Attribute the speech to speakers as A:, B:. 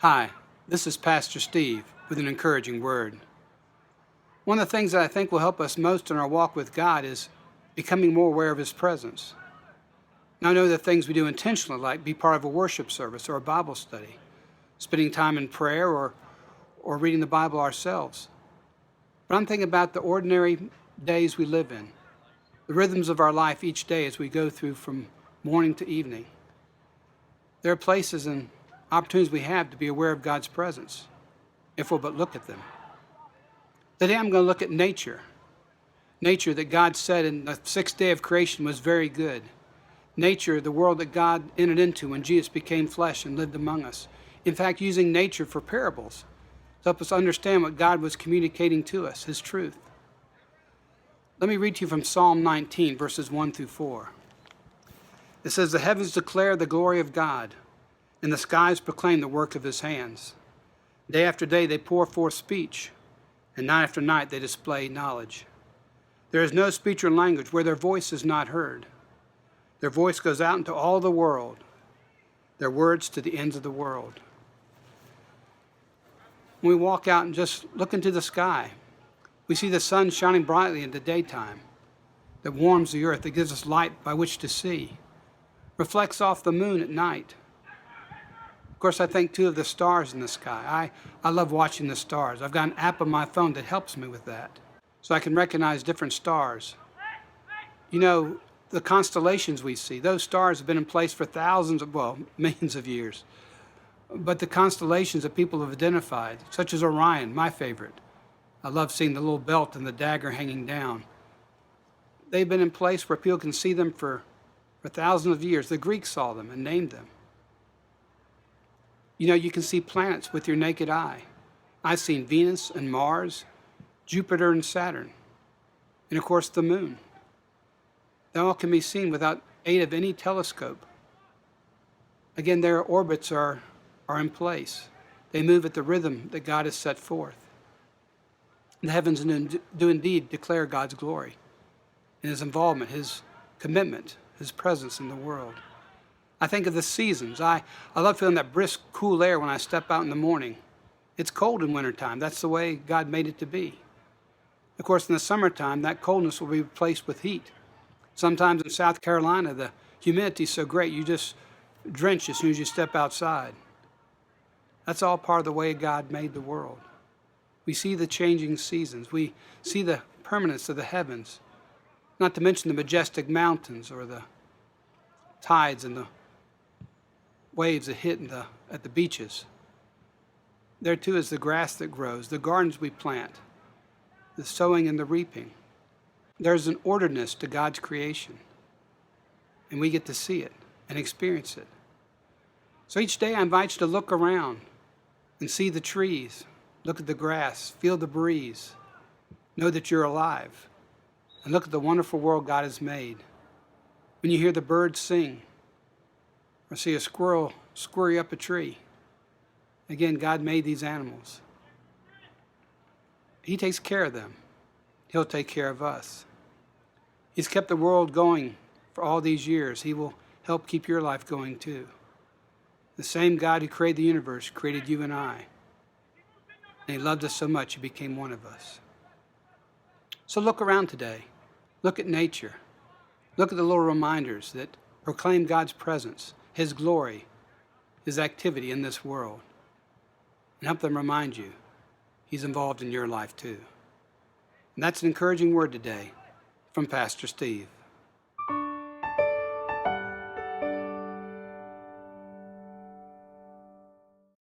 A: Hi, this is Pastor Steve with an encouraging word. One of the things that I think will help us most in our walk with God is becoming more aware of His presence. Now, I know the things we do intentionally, like be part of a worship service or a Bible study, spending time in prayer or reading the Bible ourselves. But I'm thinking about the ordinary days we live in, the rhythms of our life each day as we go through from morning to evening. There are places and opportunities we have to be aware of God's presence, if we'll but look at them. Today I'm going to look at nature. Nature that God said in the sixth day of creation was very good. Nature, the world that God entered into when Jesus became flesh and lived among us. In fact, using nature for parables to help us understand what God was communicating to us, His truth. Let me read to you from Psalm 19, verses 1 through 4. It says, "The heavens declare the glory of God, and the skies proclaim the work of His hands. Day after day they pour forth speech, and night after night they display knowledge. There is no speech or language where their voice is not heard. Their voice goes out into all the world, their words to the ends of the world." When we walk out and just look into the sky, we see the sun shining brightly in the daytime that warms the earth, that gives us light by which to see, reflects off the moon at night. Of course, I think too of the stars in the sky. I love watching the stars. I've got an app on my phone that helps me with that, so I can recognize different stars. You know, the constellations we see, those stars have been in place for millions of years. But the constellations that people have identified, such as Orion, my favorite. I love seeing the little belt and the dagger hanging down. They've been in place where people can see them for thousands of years. The Greeks saw them and named them. You know, you can see planets with your naked eye. I've seen Venus and Mars, Jupiter and Saturn, and of course the moon. They all can be seen without aid of any telescope. Again, their orbits are in place. They move at the rhythm that God has set forth. The heavens do indeed declare God's glory and His involvement, His commitment, His presence in the world. I think of the seasons. I love feeling that brisk, cool air when I step out in the morning. It's cold in wintertime. That's the way God made it to be. Of course, in the summertime, that coldness will be replaced with heat. Sometimes in South Carolina, the humidity is so great you just drench as soon as you step outside. That's all part of the way God made the world. We see the changing seasons. We see the permanence of the heavens, not to mention the majestic mountains or the tides and the waves that hit at the beaches. There too is the grass that grows, the gardens we plant, the sowing and the reaping. There's an orderedness to God's creation, and we get to see it and experience it. So each day I invite you to look around and see the trees, look at the grass, feel the breeze, know that you're alive, and look at the wonderful world God has made. When you hear the birds sing, or see a squirrel scurry up a tree, again, God made these animals. He takes care of them. He'll take care of us. He's kept the world going for all these years. He will help keep your life going too. The same God who created the universe created you and I. And He loved us so much He became one of us. So look around today. Look at nature. Look at the little reminders that proclaim God's presence, His glory, His activity in this world. And help them remind you He's involved in your life too. And that's an encouraging word today from Pastor Steve.